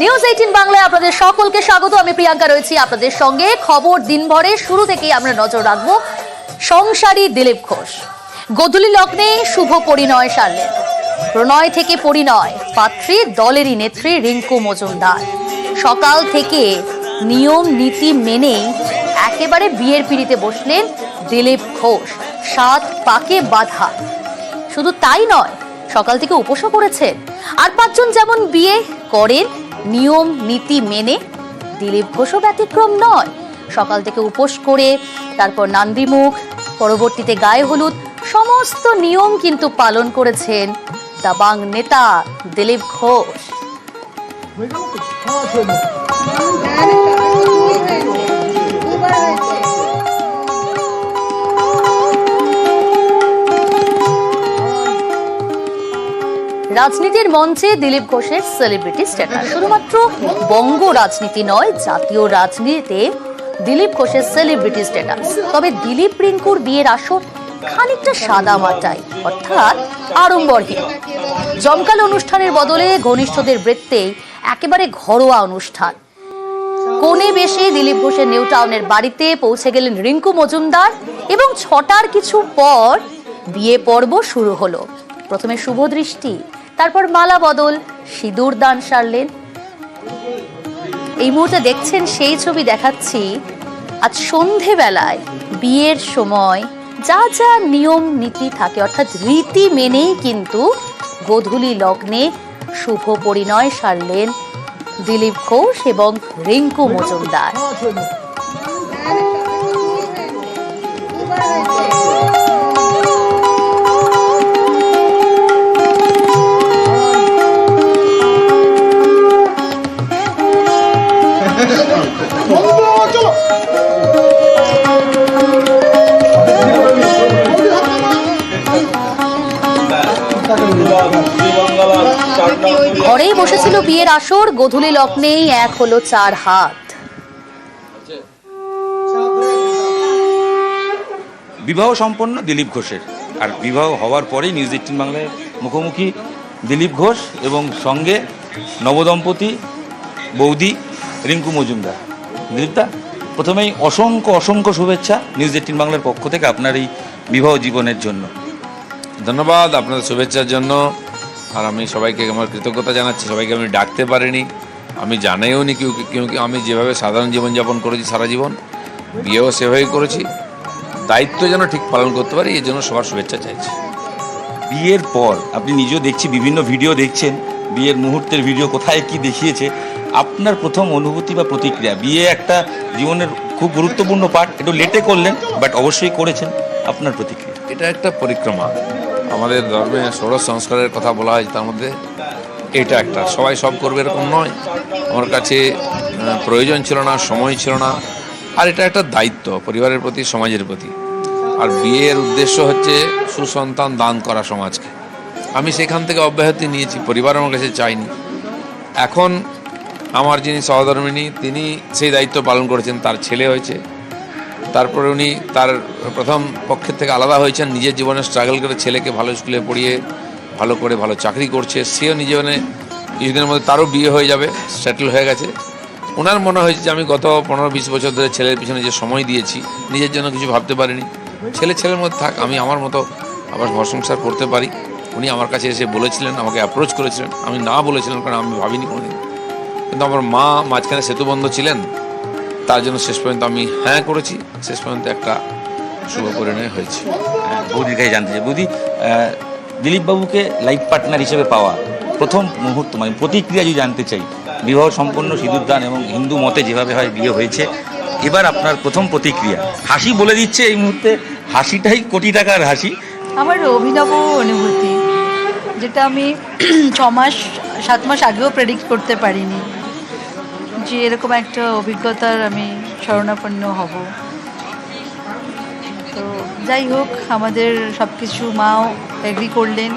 News 18 বাংলায় আপনাদের সকলকে স্বাগত। আমি প্রিয়াঙ্কা রয়েছি আপনাদের সঙ্গে। খবর দিনভরে শুরু থেকেই আমরা নজর রাখবো সংসারী দিলীপ ঘোষ। গোধূলি লগ্নে শুভ পরিণয় সারলেন। প্রণয় থেকে পরিণয়, পাত্রী দলেরই নেত্রী রিঙ্কু মজুমদার। সকাল থেকে নিয়ম নীতি মেনেই একেবারে বিয়ের পিঁড়িতে বসলেন দিলীপ ঘোষ। 7 পাকে বাঁধা। শুধু তাই নয়, সকাল থেকে উপোসও করেছেন। আর 5 জন যেমন বিয়ে করেন নিয়ম নীতি মেনে, দিলীপ ঘোষও ব্যতিক্রম নয়। সকাল থেকে উপোস করে তারপর নান্দিমুখ, পরবর্তীতে গায়ে হলুদ, সমস্ত নিয়ম কিন্তু পালন করেছেন দাবাং নেতা দিলীপ ঘোষ। রাজনীতির মঞ্চে দিলীপ ঘোষের সেলিব্রিটি স্ট্যাটাস। শুধুমাত্র বঙ্গ রাজনীতি নয়, জাতীয় রাজনীতিতে দিলীপ ঘোষের সেলিব্রিটি স্ট্যাটাস। তবে দিলীপ রিঙ্কুর বিয়ের আসর খানিকটা সাদা মাটাই, অর্থাৎ আড়ম্বরহীন। জমকালো অনুষ্ঠানের বদলে ঘনিষ্ঠদের বৃত্তেই একেবারে ঘরোয়া অনুষ্ঠান। কোণে বেশে দিলীপ ঘোষের নিউ টাউনের বাড়িতে পৌঁছে গেলেন রিঙ্কু মজুমদার এবং 6টার কিছু পর বিয়ে পর্ব শুরু হলো। প্রথমে শুভ দৃষ্টি, তারপর মালা বদল, সিঁদুর দান সারলেন। এই মুহূর্তে দেখছেন সেই ছবি দেখাচ্ছি। আজ সন্ধেবেলায় বিয়ের সময় যা যা নিয়ম নীতি থাকে, অর্থাৎ রীতি মেনেই কিন্তু গোধূলি লগ্নে শুভ পরিণয় সারলেন দিলীপ ঘোষ এবং রিঙ্কু মজুমদার। ঘরেই বসেছিল বিয়ের আসর, গোধূলি লগ্নেই এক হলো 4 হাত। বিবাহ সম্পন্ন দিলীপ ঘোষের, আর বিবাহ হওয়ার পরেই নিউজ 18 বাংলায় মুখোমুখি দিলীপ ঘোষ এবং সঙ্গে নবদম্পতি বৌদি রিঙ্কু মজুমদার। দিলীপদা, প্রথমেই অসংখ্য শুভেচ্ছা নিউজ 18 বাংলার পক্ষ থেকে আপনার এই বিবাহ জীবনের জন্য। ধন্যবাদ আপনাদের শুভেচ্ছার জন্য। আর আমি সবাইকে আমার কৃতজ্ঞতা জানাচ্ছি। সবাইকে আমি ডাকতে পারিনি, আমি জানাইও নি কেউ আমি যেভাবে সাধারণ জীবনযাপন করেছি সারা জীবন, বিয়েও সেভাবেই করেছি। দায়িত্ব যেন ঠিক পালন করতে পারি, এই জন্য সবার শুভেচ্ছা চাইছি। বিয়ের পর আপনি নিজেও দেখছি, বিভিন্ন ভিডিও দেখছেন, বিয়ের মুহূর্তের ভিডিও কোথায় কি দেখিয়েছে, আপনার প্রথম অনুভূতি বা প্রতিক্রিয়া? বিয়ে একটা জীবনের খুব গুরুত্বপূর্ণ পার্ট, একটু লেটে করলেন বাট অবশ্যই করেছেন, আপনার প্রতিক্রিয়া? এটা একটা পরিক্রমা। আমাদের ধর্মে ষোড়শ সংস্কারের কথা বলা হয়, তার মধ্যে এটা একটা। সবাই সব করবে এরকম নয়। আমার কাছে প্রয়োজন ছিল না, সময় ছিল না। আর এটা একটা দায়িত্ব পরিবারের প্রতি, সমাজের প্রতি। আর বিয়ের উদ্দেশ্য হচ্ছে সুসন্তান দান করা সমাজকে। আমি সেখান থেকে অব্যাহতি নিয়েছি, পরিবার আমার কাছে চাইনি। এখন আমার যিনি সহধর্মিণী, তিনি সেই দায়িত্ব পালন করেছেন। তার ছেলে হয়েছে, তারপরে উনি তার প্রথম পক্ষের থেকে আলাদা হয়েছেন। নিজের জীবনে স্ট্রাগল করে ছেলেকে ভালো স্কুলে পড়িয়ে ভালো করে ভালো চাকরি করছে। সেও জীবনে কিছুদিনের মধ্যে তারও বিয়ে হয়ে যাবে, সেটেল হয়ে গেছে। ওনার মনে হয়েছে যে আমি গত 15-20 বছর ধরে ছেলের পিছনে যে সময় দিয়েছি, নিজের জন্য কিছু ভাবতে পারিনি। ছেলের মধ্যে থাক, আমি আমার মতো আবার ঘর সংসার করতে পারি। উনি আমার কাছে এসে বলেছিলেন, আমাকে অ্যাপ্রোচ করেছিলেন। আমি না বলেছিলাম, কারণ আমি ভাবিনি কোনোদিন। কিন্তু আমার মা মাঝখানে সেতুবন্ধ ছিলেন, তার জন্য শেষ পর্যন্ত আমি হ্যাঁ করেছি। শেষ পর্যন্ত একটা শুভ পরিণয় হয়েছে। বৌদির কাছে জানতে চাই, বৌদি, দিলীপবাবুকে লাইফ পার্টনার হিসেবে পাওয়া প্রথম মুহূর্ত, মানে প্রতিক্রিয়া যদি জানতে চাই। বিবাহ সম্পন্ন, সিঁদুরদান এবং হিন্দু মতে যেভাবে হয় বিয়ে হয়েছে, এবার আপনার প্রথম প্রতিক্রিয়া? হাসি বলে দিচ্ছে এই মুহূর্তে, হাসিটাই কোটি টাকার হাসি। আমার অভিনব অনুভূতি, যেটা আমি 6-7 মাস আগেও প্রেডিক্ট করতে পারিনি যে এরকম একটা অভিজ্ঞতার আমি শরণাপন্ন হব। তো যাই হোক, আমাদের সব কিছু মাও এগ্রি করলেন,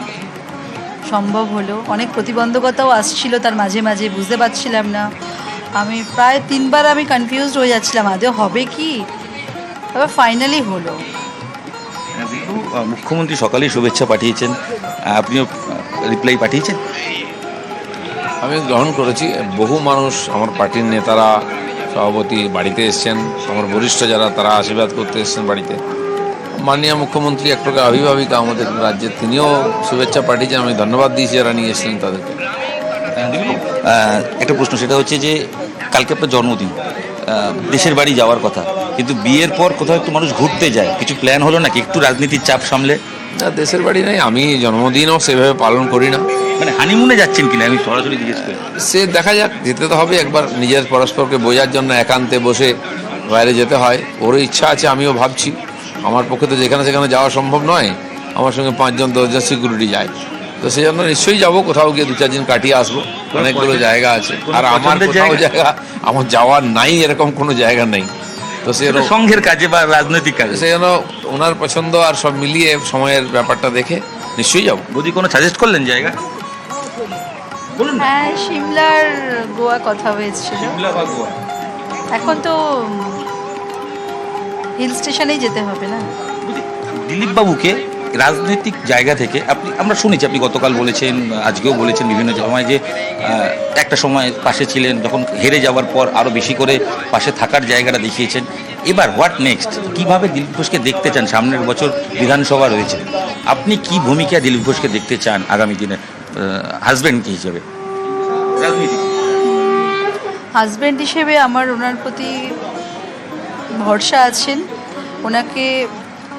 সম্ভব হলো। অনেক প্রতিবন্ধকতাও আসছিল তার মাঝে মাঝে, বুঝতে পারছিলাম না। আমি প্রায় 3 বার আমি কনফিউজড হয়ে যাচ্ছিলাম আদৌ হবে কি, তবে ফাইনালি হলো। মুখ্যমন্ত্রী সকালেই শুভেচ্ছা পাঠিয়েছেন, আপনিও রিপ্লাই পাঠিয়েছেন? আমি গ্রহণ করেছি। বহু মানুষ, আমার পার্টির নেতারা, সভাপতি বাড়িতে এসছেন, আমার বরিষ্ঠ যারা তারা আশীর্বাদ করতে এসছেন বাড়িতে। মাননীয় মুখ্যমন্ত্রী এক প্রকার অভিভাবিকা আমাদের রাজ্যের, তিনিও শুভেচ্ছা পাঠিয়েছেন, আমি ধন্যবাদ দিয়েছি যারা নিয়ে এসেছিলেন তাদেরকে। একটা প্রশ্ন, সেটা হচ্ছে যে কালকে আপনার জন্মদিন, দেশের বাড়ি যাওয়ার কথা, কিন্তু বিয়ের পর কোথাও একটু মানুষ ঘুরতে যায়, কিছু প্ল্যান হলো নাকি একটু রাজনীতির চাপ সামলে? না, দেশের বাড়ি নেই, আমি জন্মদিনও সেভাবে পালন করি না। মানে হানিমুনে যাচ্ছেন কিনা আমি সরাসরি জিজ্ঞেস করি। সে দেখা যাক, যেতে তো হবে একবার, নিজের পরস্পরকে বোঝার জন্য একান্তে বসে বাইরে যেতে হয়। ওরও ইচ্ছা আছে, আমিও ভাবছি। আমার পক্ষে তো যেখানে সেখানে যাওয়া সম্ভব নয়, আমার সঙ্গে 5-10 সিকিউরিটি যায়, তো সেই জন্য নিশ্চয়ই যাবো, কোথাও গিয়ে 2-4 দিন কাটিয়ে আসবো। অনেকগুলো জায়গা আছে, আর আমার কোথাও জায়গা আমার যাওয়ার নাই, এরকম কোনো জায়গা নেই। তো সে সংঘের কাজে বা রাজনৈতিক কাজে, সেই জন্য ওনার পছন্দ আর সব মিলিয়ে সময়ের ব্যাপারটা দেখে নিশ্চয়ই যাবো। যদি কোনো সাজেস্ট করলেন জায়গা বলুন না। হ্যাঁ, সিমলার গোয়া কথা হয়েছিল। এখন তো হিল স্টেশনেই যেতে হবে না? দিলীপ বাবুকে রাজনৈতিক জায়গা থেকে আমরা শুনেছি, আপনি গতকাল বলেছেন, আজকেও বলেছেন বিভিন্ন সময় যে একটা সময় পাশে ছিলেন, যখন হেরে যাওয়ার পর আরও বেশি করে পাশে থাকার জায়গাটা দেখিয়েছেন। এবার হোয়াট নেক্সট, কিভাবে দিলীপ ঘোষকে দেখতে চান? সামনের বছর বিধানসভা রয়েছে, আপনি কি ভূমিকা দিলীপ ঘোষকে দেখতে চান আগামী দিনে হাজব্যান্ড হিসেবে? হাজব্যান্ড হিসেবে আমার ওনার প্রতি ভরসা আছেন। ওনাকে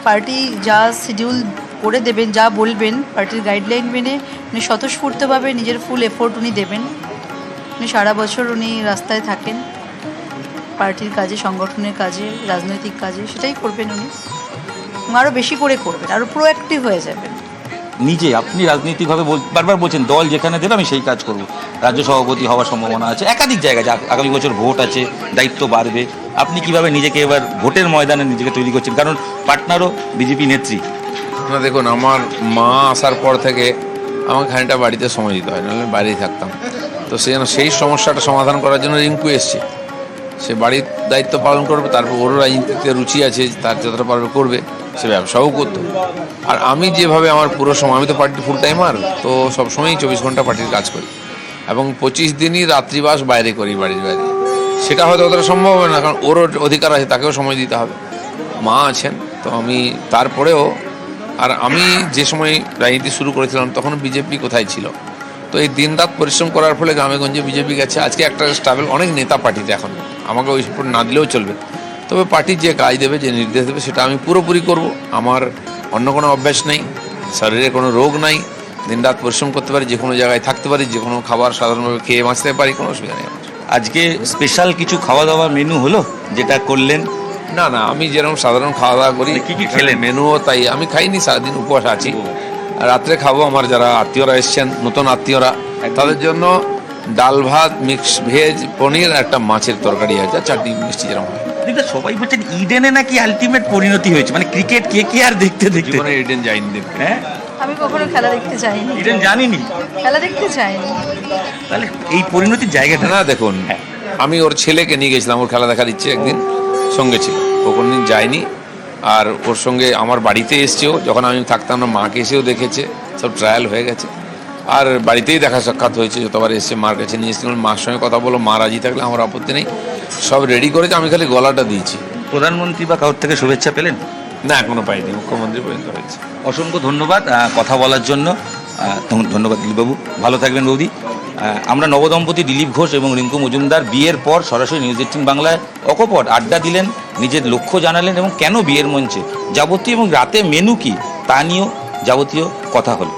পার্টি যা শিডিউল করে দেবেন, যা বলবেন পার্টির গাইডলাইন মেনে উনি স্বতঃস্ফূর্তভাবে নিজের ফুল এফোর্ট উনি দেবেন। উনি সারা বছর উনি রাস্তায় থাকেন, পার্টির কাজে, সংগঠনের কাজে, রাজনৈতিক কাজে, সেটাই করবেন উনি। আরও বেশি করে করবেন, আরও প্রোঅ্যাক্টিভ হয়ে যাবেন। নিজে আপনি রাজনৈতিকভাবে বারবার বলছেন দল যেখানে দেবে আমি সেই কাজ করব, রাজ্য সভাপতি হওয়ার সম্ভাবনা আছে, একাধিক জায়গায় আগামী বছর ভোট আছে, দায়িত্ব বাড়বে। আপনি কিভাবে নিজেকে এবার ভোটের ময়দানে নিজেকে তৈরি করছেন, কারণ পার্টনারও বিজেপি নেত্রী? না দেখুন, আমার মা আসার পর থেকে আমাকে খানিকটা বাড়িতে সময় দিতে হয়, নাহলে বাইরেই থাকতাম। তো সেই সমস্যাটা সমাধান করার জন্য রিঙ্কু এসছে। সে বাড়ির দায়িত্ব পালন করবে, তারপর ওরও রাজনীতিতে রুচি আছে, তার যতটা পারবে করবে, সে ব্যবসাও করতে হবে। আর আমি যেভাবে আমার পুরো সময়, আমি তো পার্টির ফুল টাইমার, তো সবসময়ই 24 ঘন্টা পার্টির কাজ করি, এবং 25 দিনই রাত্রিবাস বাইরে করি, বাড়ির বাইরে। সেটা হয়তো অতটা সম্ভব হবে না, কারণ ওরও অধিকার আছে, তাকেও সময় দিতে হবে। মা আছেন, তো আমি তারপরেও, আর আমি যে সময় রাজনীতি শুরু করেছিলাম তখন বিজেপি কোথায় ছিল, তো এই দিনরাত পরিশ্রম করার ফলে গ্রামে গঞ্জে বিজেপি গেছে। আজকে একটা স্টাবেল অনেক নেতা পার্টিতে, এখন আমাকে ওই সাপোর্ট না দিলেও চলবে, তবে পার্টি যে কাজ দেবে, যে নির্দেশ দেবে, সেটা আমি পুরোপুরি করব। আমার অন্য কোনো অভ্যাস নেই, শরীরে কোনো রোগ নাই, দিনরাত পরিশ্রম করতে পারি, যে কোনো জায়গায় থাকতে পারি, যে কোনো খাবার সাধারণভাবে খেয়ে বাঁচতে পারি, কোনো অসুবিধা নেই। আজকে স্পেশাল কিছু খাওয়া দাওয়া মেনু হলো যেটা করলেন? না না, আমি যেরকম সাধারণ খাওয়া দাওয়া করি। কি কি খেলেন? মেনুও তাই, আমি খাইনি, সারাদিন উপবাস আছি। রাত্রে খাবো, আমার যারা আত্মীয়রা এসছেন, নতুন আত্মীয়রা, তাদের জন্য ডাল ভাত, মিক্স ভেজ, পনির, একটা মাছের তরকারি আছে, চাটনি মিষ্টি যেরকম হয়। সবাই বলছেন ইডেনে নাকি আলটিমেট পরিণতি হয়েছে, মানে ক্রিকেট কে আর দেখতে দেখতে। জীবনে ইডেন যাইনি দেখতে। হ্যাঁ, আমি কখনো খেলা দেখতে চাইনি, ইডেন জানিনি, খেলা দেখতে চাইনি। তাহলে এই পরিণতির জায়গাটা না দেখুন, আমি ওর ছেলেকে নিয়ে গেছিলাম, ওর খেলা দেখার ইচ্ছে একদিন সঙ্গে ছিল, ও কোনোদিন যায়নি। আর ওর সঙ্গে আমার বাড়িতে এসছেও, যখন আমি থাকতাম না, মাকে এসেও দেখেছে, সব ট্রায়াল হয়ে গেছে। আর বাড়িতেই দেখা সাক্ষাৎ হয়েছে, যতবার এসছে মার কাছে নিয়ে এসেছিলাম, মার সঙ্গে কথা বলো, মা রাজি থাকলে আমার আপত্তি নেই, সব রেডি করেছে, আমি খালি গলাটা দিয়েছি। প্রধানমন্ত্রী বা কারোর থেকে শুভেচ্ছা পেলেন? না, এখনো পাইনি, মুখ্যমন্ত্রী পর্যন্ত হয়েছে। অসংখ্য ধন্যবাদ কথা বলার জন্য। ধন্যবাদ দিলীপবাবু, ভালো থাকবেন বৌদি। আমরা নবদম্পতি দিলীপ ঘোষ এবং রিঙ্কু মজুমদার বিয়ের পর সরাসরি নিউজ 18 বাংলায় অকপট আড্ডা দিলেন, নিজের লক্ষ্য জানালেন এবং কেন বিয়ের মঞ্চে যাবতীয়, এবং রাতে মেনু কি তা নিয়েও যাবতীয় কথা হল।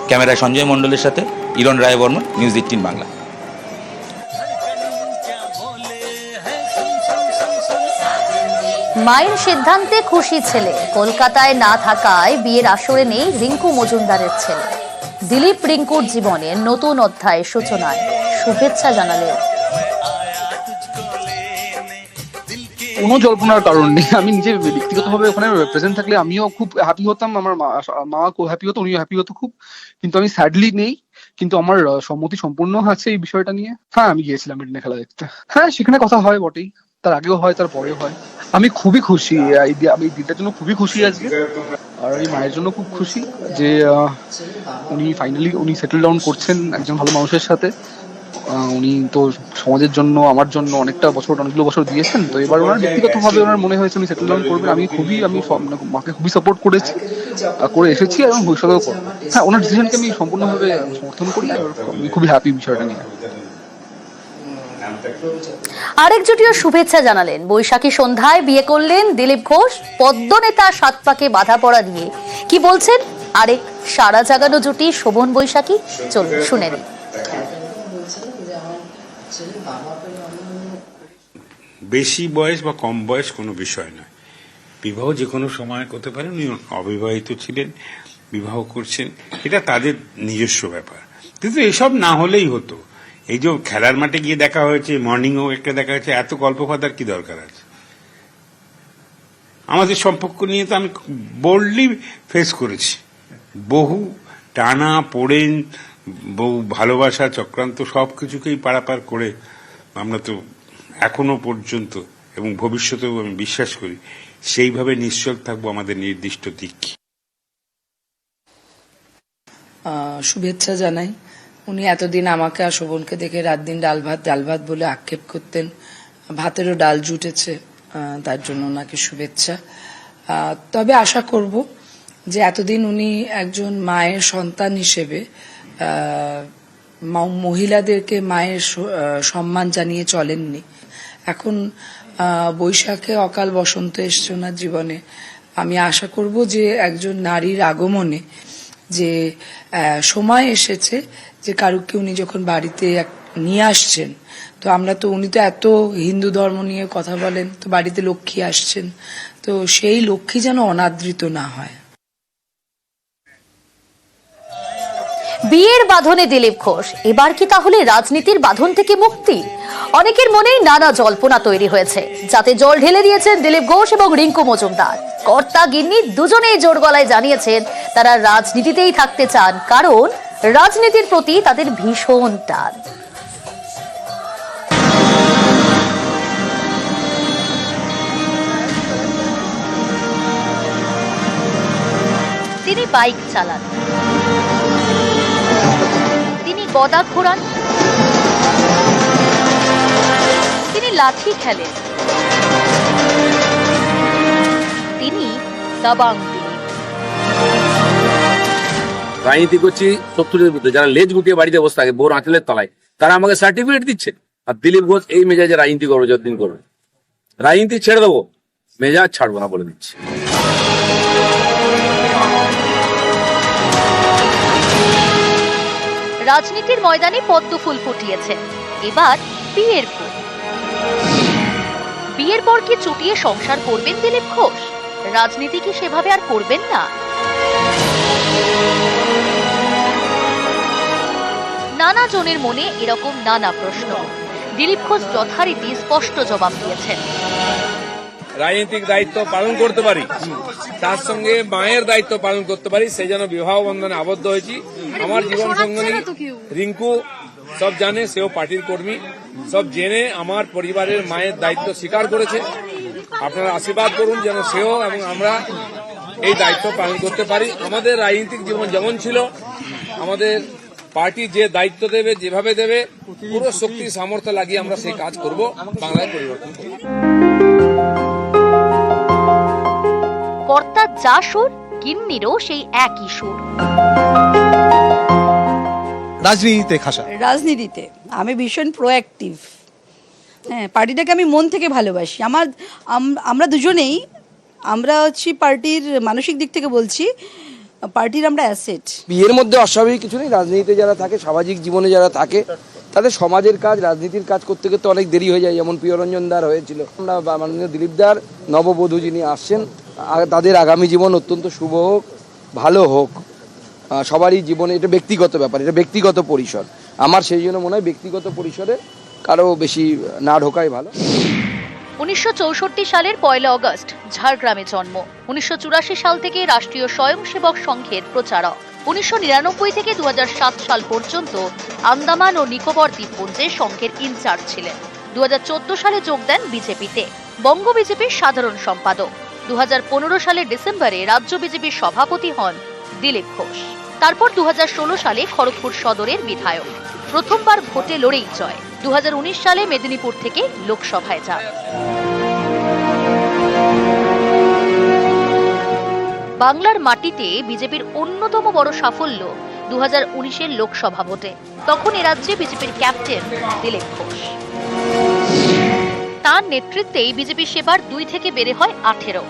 ক্যামেরায় সঞ্জয় মণ্ডলের সাথে ইরণ রায় বর্মন, নিউজ 18 বাংলা। মায়ের সিদ্ধান্তে খুশি ছেলে, কলকাতায় না থাকায় বিয়ের আসরে নেই রিঙ্কু মজুমদারের ছেলে। দিলীপ রিঙ্কুর জীবনে নতুন অধ্যায়ের সূচনায় শুভেচ্ছা জানালেন। কোনো জল্পনার কারণ নেই, আমি নিজে ব্যক্তিগতভাবে ওখানে প্রেজেন্ট থাকলে আমিও খুব হ্যাপি হতাম, আমার মা খুব হ্যাপি হতো, উনিও হ্যাপি হতো খুব, কিন্তু আমি স্যাডলি নেই। কিন্তু আমার সম্মতি সম্পূর্ণ আছে এই বিষয়টা নিয়ে। হ্যাঁ, আমি গিয়েছিলাম ইডেনে খেলা দেখতে। হ্যাঁ, সেখানে কথা হয় বটেই, তার আগেও হয়, তার পরেও হয়। আমি খুবই খুশি, আমি এই দিনটার জন্য খুবই খুশি আজকে। আর এই মায়ের জন্য খুব খুশি যে উনি ফাইনালি সেটেল ডাউন করছেন একজন ভালো মানুষের সাথে। উনি তো সমাজের জন্য, আমার জন্য অনেকগুলো বছর দিয়েছেন। তো এবার ওনার ব্যক্তিগতভাবে ওনার মনে হয়েছে উনি সেটেল ডাউন করবেন। আমি মাকে খুবই সাপোর্ট করে এসেছি এবং ভবিষ্যতেও করবো। হ্যাঁ, ওনার ডিসিশনকে আমি সম্পূর্ণভাবে সমর্থন করি আর আমি খুবই হ্যাপি বিষয়টা নিয়ে। আরেক জুটিও শুভেচ্ছা জানালেন। বৈশাখী সন্ধ্যায় বিয়ে করলেন দিলীপ ঘোষ। পদ্মনেতা সাত পাকে বাধা পড়া দিয়ে কি বলছেন আরেক সারা জাগানো জুটি শোভন বৈশাখী, চলুন শুনে নিন। বেশি বয়স বা কম বয়স কোনো বিষয় নয়, বিবাহ যে কোনো সময় করতে পারেন। উনি অবিবাহিত ছিলেন, বিবাহ করছেন, এটা তাদের নিজস্ব ব্যাপার। কিন্তু এসব না হলেই হতো। এই যে খেলার মাঠে গিয়ে দেখা হয়েছে, মর্নিং ওয়াকে দেখা হয়েছে, এত গল্প কথার কি দরকার আছে? আমাদের সম্পর্ক নিয়ে তো আমি বোল্ডলি ফেস করেছি, বহু টানা পোড়েন, বহু ভালোবাসা চক্রান্ত, সব কিছুকেই পারাপার করে আমরা তো এখনো পর্যন্ত এবং ভবিষ্যতেও আমি বিশ্বাস করি সেইভাবে নিশ্চল থাকবো আমাদের নির্দিষ্ট দিক। শুভেচ্ছা জানাই। উনি এতদিন আমাকে আর শোভনকে দেখে রাত দিন ডাল ভাত বলে আক্ষেপ করতেন, ভাতেরও ডাল জুটেছে, তার জন্য ওনাকে শুভেচ্ছা। তবে আশা করব যে এতদিন উনি একজন মায়ের সন্তান হিসেবে মহিলাদেরকে মায়ের সম্মান জানিয়ে চলেননি। এখন বৈশাখে অকাল বসন্ত এসছে ওনার জীবনে। আমি আশা করব যে একজন নারীর আগমনে যে সময় এসেছে, যে কারুকে উনি যখন বাড়িতে নিয়ে আসছেন, তো আমরা তো উনি তো এত হিন্দু ধর্ম নিয়ে কথা বলেন, তো বাড়িতে লক্ষ্মী আসছেন, তো সেই লক্ষ্মী যেন অনাদৃত না হয়। বিয়ের বাঁধনে দিলীপ ঘোষ, এবার কি তাহলে রাজনীতির বাঁধন থেকে মুক্তি? অনেকের মনেই নানা জল্পনা তৈরি হয়েছে, যাতে জল ঢেলে দিয়েছেন দিলীপ ঘোষ এবং রিঙ্কু মজুমদার। কর্তা গিন্নি দুজনেই জোর গলায় জানিয়েছেন তারা রাজনীতিতেই থাকতে চান, কারণ রাজনীতির প্রতি তাদের ভীষণ টান। তিনি বাইক চালান, তিনি গদা ঘোরান, তিনি লাঠি খেলেন, তিনি দাবাং দিলীপ। রাজনীতি করছি শত্রুদের বিরুদ্ধে, যারা লেজ গুটিয়ে বাড়িতে বসে থাকে বোর আঁচলের তলায়, তারা আমাকে সার্টিফিকেট দিচ্ছে। আর দিলীপ ঘোষ এই মেজাজে রাজনীতি করবে, যতদিন করবে। রাজনীতি ছেড়ে দেবো, মেজাজ ছাড়বো না বলে দিচ্ছি। রাজনীতির ময়দানে পদ্ম ফুল ফুটিয়েছে, এবার বিয়ের ফুল। বিয়ের পর কি চুটিয়ে সংসার করবেন দিলীপ ঘোষ? রাজনীতি কি সেভাবে আর করবেন না? নানা জনের মনে এরকম নানা প্রশ্ন। দিলীপ ঘোষ যথারীতি স্পষ্ট জবাব দিয়েছেন। রাজনৈতিক দায়িত্ব পালন করতে পারি, তার সঙ্গে মায়ের দায়িত্ব পালন করতে পারি, সেই জন্য বিবাহ বন্ধনে আবদ্ধ হয়েছি। আমার জীবন সঙ্গিনী রিঙ্কু সব জানে, সেও পার্টির কর্মী, সব জেনে আমার পরিবারের মায়ের দায়িত্ব স্বীকার করেছে। আপনারা আশীর্বাদ করুন যেন সেও এবং আমরা এই দায়িত্ব পালন করতে পারি। আমাদের রাজনৈতিক জীবন যেমন ছিল, আমাদের পার্টি যে দায়িত্ব দেবে, যেভাবে দেবে, পুরো শক্তি সামর্থ্য লাগিয়ে আমরা সেই কাজ করব, বাংলায় পরিবর্তন করব। কর্তা যা সুর, গিন্নিরও সেই একই সুর। রাজনীতিতে আমি ভীষণ প্রোঅ্যাক্টিভ। হ্যাঁ, পার্টিটাকে আমি মন থেকে ভালোবাসি। আমরা দুজনেই, আমরা হচ্ছি পার্টির মানসিক দিক থেকে বলছি, পার্টির আমরা অ্যাসেট। বিয়ের মধ্যে অস্বাভাবিক কিছু নেই। রাজনীতিতে যারা থাকে, সামাজিক জীবনে যারা থাকে, তাদের সমাজের কাজ, রাজনীতির কাজ করতে করতে অনেক দেরি হয়ে যায়। যেমন প্রিয়রঞ্জন দার হয়েছিল। আমরা মাননীয় দিলীপ দার নববধূ যিনি আসছেন, তাদের আগামী জীবন অত্যন্ত শুভ হোক, ভালো হোক। সবারই জীবনে এটা ব্যক্তিগত ব্যাপার, এটা ব্যক্তিগত পরিসর। আমার সেই জন্য মনে হয় ব্যক্তিগত পরিসরে কারো বেশি না ঢোকাই ভালো। 1964 সালের 1 অগস্ট ঝাড়গ্রামে জন্ম। 1984 সাল থেকে রাষ্ট্রীয় স্বয়ংসেবক সংঘের প্রচারক। 1999 থেকে 2007 সাল পর্যন্ত আন্দামান ও নিকোবর দ্বীপপুঞ্জে সংঘের ইনচার্জ ছিলেন। 2014 সালে যোগ দেন বিজেপিতে, বঙ্গ বিজেপির সাধারণ সম্পাদক। 2015 সালের ডিসেম্বরে রাজ্য বিজেপির সভাপতি হন দিলীপ ঘোষ। তারপর 2016 সালে খড়গপুর সদরের বিধায়ক। প্রথমবার ভোটে লড়েই জয়। 2019 সালে মেদিনীপুর থেকে লোকসভায় যান। বাংলার মাটিতে বিজেপির অন্যতম বড় সাফল্য 2019-এর লোকসভা ভোটে। তখন এ রাজ্যে বিজেপির ক্যাপ্টেন দিলীপ ঘোষ। তার নেতৃত্বেই বিজেপির সেবার 2 থেকে বেড়ে হয় 18।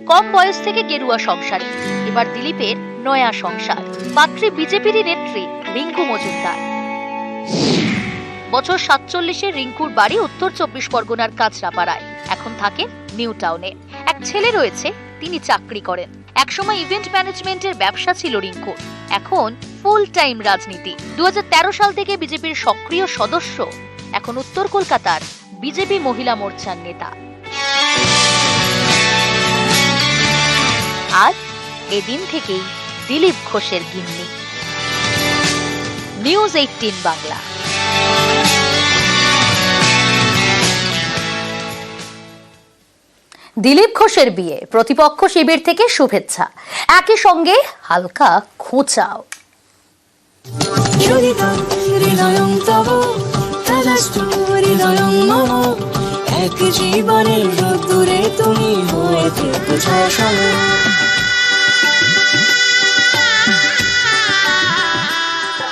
কম বয়স থেকে গেরুয়া সংসারে, এবার দিলীপের নয়া সংসার। পাত্রী বিজেপিরই নেত্রী রিঙ্কু মজুমদার। বছর 47-এ রিঙ্কুর বাড়ি উত্তর 24 পরগনার কাঁচরাপাড়ায়, এখন থাকে নিউ টাউনে। এক ছেলে রয়েছে, তিনি চাকরি করেন। একসময় ইভেন্ট ম্যানেজমেন্টের ব্যবসা ছিল রিঙ্কুর, এখন ফুল টাইম রাজনীতি। 2013 সাল থেকে বিজেপির সক্রিয় সদস্য, এখন উত্তর কলকাতার বিজেপি মহিলা মোর্চার নেতা। আর এদিন থেকেই দিলীপ ঘোষের গিন্নি। নিউজ 18 বাংলা। দিলীপ ঘোষের বিয়ে, প্রতিপক্ষ শিবির থেকে শুভেচ্ছা, একই সঙ্গে হালকা খোঁচাও।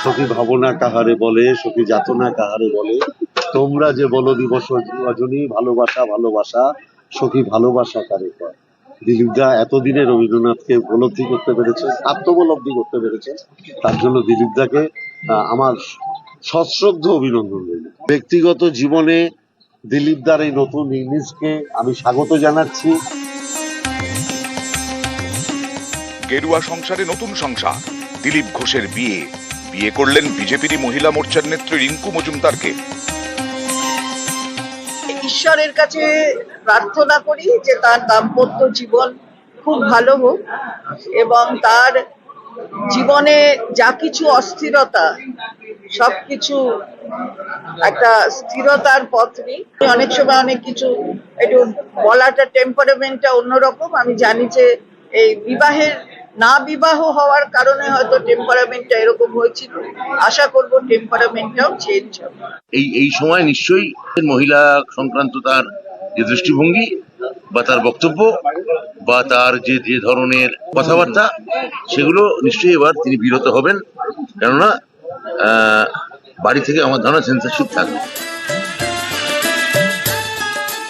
সখী ভাবনা কাহারে বলে, সখী যাতনা কাহারে বলে, তোমরা যে বলো দিবস রজনী, ভালোবাসা ভালোবাসা, সখী ভালোবাসা কারে কয়। দিলীপদা এতদিনে রবীন্দ্রনাথকে উপলব্ধি করতে পেরেছে, আত্মোপলব্ধি করতে পেরেছে, তার জন্য দিলীপদাকে আমার সশ্রদ্ধ অভিনন্দন রইল। ব্যক্তিগত জীবনে দিলীপদার এই নতুন ইনিংসকে আমি স্বাগত জানাচ্ছি। গেরুয়া সংসারে নতুন সংসার, দিলীপ ঘোষের বিয়ে। বিয়ে করলেন বিজেপির মহিলা মোর্চার নেত্রী রিঙ্কু মজুমদারকে। ঈশ্বরের কাছে প্রার্থনা করি যে তার দাম্পত্য জীবন খুব ভালো হোক এবং তার জীবনে যা কিছু অস্থিরতা সবকিছু একটা স্থিরতার পথ নেই। অনেক সময় অনেক কিছু একটু বলাটা টেম্পারামেন্টটা অন্যরকম। আমি জানি যে এই বিবাহের না বিবাহ হওয়ার কারণে হয়তো টেম্পারামেন্টটা এরকম হয়েছিল। আশা করব টেম্পারামেন্টটাও চেঞ্জ হবে। এই সময় নিশ্চয়ই মহিলা সংক্রান্ত তার যে দৃষ্টিভঙ্গি বা তার বক্তব্য বা তার যে ধরনের কথাবার্তা, সেগুলো নিশ্চয়ই এবার তিনি বিরত হবেন, কেননা বাড়ি থেকে আমার ধারণা সেন্সরশিপ থাকবে।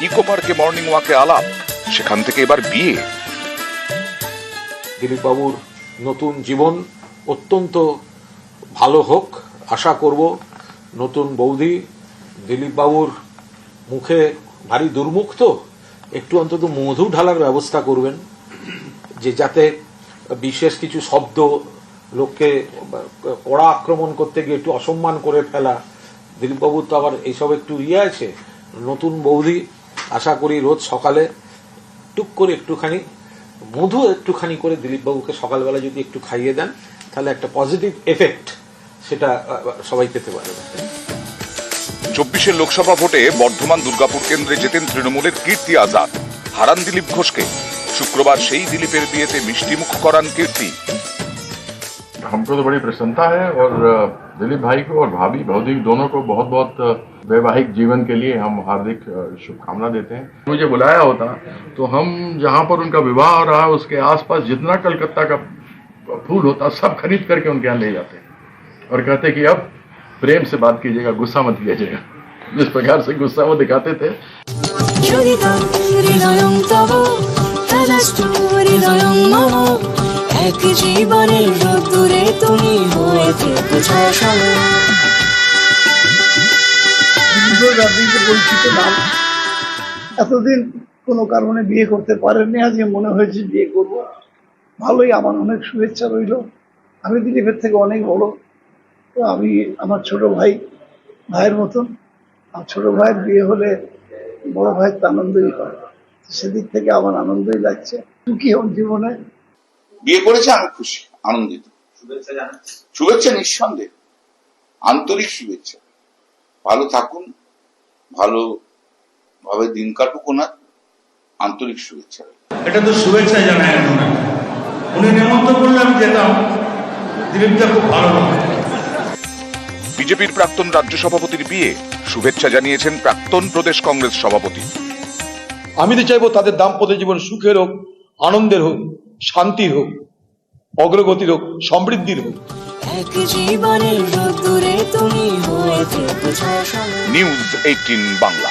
ইকো পার্কে মর্নিং ওয়াকে আলাপ, সেখান থেকে এবার বিয়ে। দিলীপ বাবুর নতুন জীবন অত্যন্ত ভালো হোক, আশা করব। নতুন বৌদি দিলীপ বাবুর মুখে ভারী দুর্মুখ, তো একটু অন্তত মধু ঢালার ব্যবস্থা করবেন, যে যাতে বিশেষ কিছু শব্দ লোককে কড়া আক্রমণ করতে গিয়ে একটু অসম্মান করে ফেলা। দিলীপ বাবুর তো আবার এইসব একটু আছে। নতুন বৌদি আশা করি রোজ সকালে টুক করে একটুখানি মধু একটুখানি করে দিলীপ বাবুকে সকালবেলা যদি একটু খাইয়ে দেন, তাহলে একটা পজিটিভ এফেক্ট সেটা সবাই পেতে পারবে। 24-এর লোকসভা ভোটে বর্ধমান দুর্গাপুর কেন্দ্রে জেতেন তৃণমূলের কীর্তি আজাদ। হারান দিলীপ ঘোষকে। শুক্রবার সেই দিলীপের বিয়েতে মিষ্টিমুখ করান কীর্তি। हमको तो बड़ी प्रसन्नता है और दिलीप भाई को और भाभी भौदी दोनों को बहुत बहुत वैवाहिक जीवन के लिए हम हार्दिक शुभकामना देते हैं। मुझे बुलाया होता तो हम जहां पर उनका विवाह हो रहा उसके आसपास जितना कलकत्ता का फूल होता सब खरीद करके उनके यहाँ ले जाते और कहते कि अब प्रेम से बात कीजिएगा, गुस्सा मत कीजिएगा। जिस प्रकार से गुस्सा वो दिखाते थे। পরিচিত নাম, এতদিন কোনো কারণে বিয়ে করতে পারেননি, আজকে মনে হয়েছে বিয়ে করব। ভালোই, আমার অনেক শুভেচ্ছা রইল। আমি দিলীপের থেকে অনেক বড়, তো আমি আমার ছোট ভাইয়ের মতন। আর ছোট ভাইয়ের বিয়ে হলে বড় ভাই তো আনন্দই করে, সেদিক থেকে আমার আনন্দই লাগছে। সুখী হোক জীবনে। বিয়ে করেছে, আমি খুশি, আনন্দিত। শুভেচ্ছা নিঃসন্দেহে, আন্তরিক শুভেচ্ছা। ভালো থাকুন, ভালো ভাবে দিন কাটুক, ওনার আন্তরিক শুভেচ্ছা। এটা তো শুভেচ্ছা জানায় না, উনি নেমন্তন্ন করলে আমি যেতাম। দিলীপদা খুব ভালো লোক। বিজেপির প্রাক্তন রাজ্য সভাপতির বিয়ে শুভেচ্ছা জানিয়েছেন প্রাক্তন প্রদেশ কংগ্রেস সভাপতি। আমি তো চাইবো তাদের দাম্পত্য জীবন সুখের হোক, আনন্দের হোক, শান্তির হোক, অগ্রগতির হোক, সমৃদ্ধির হোক। নিউজ 18 বাংলা।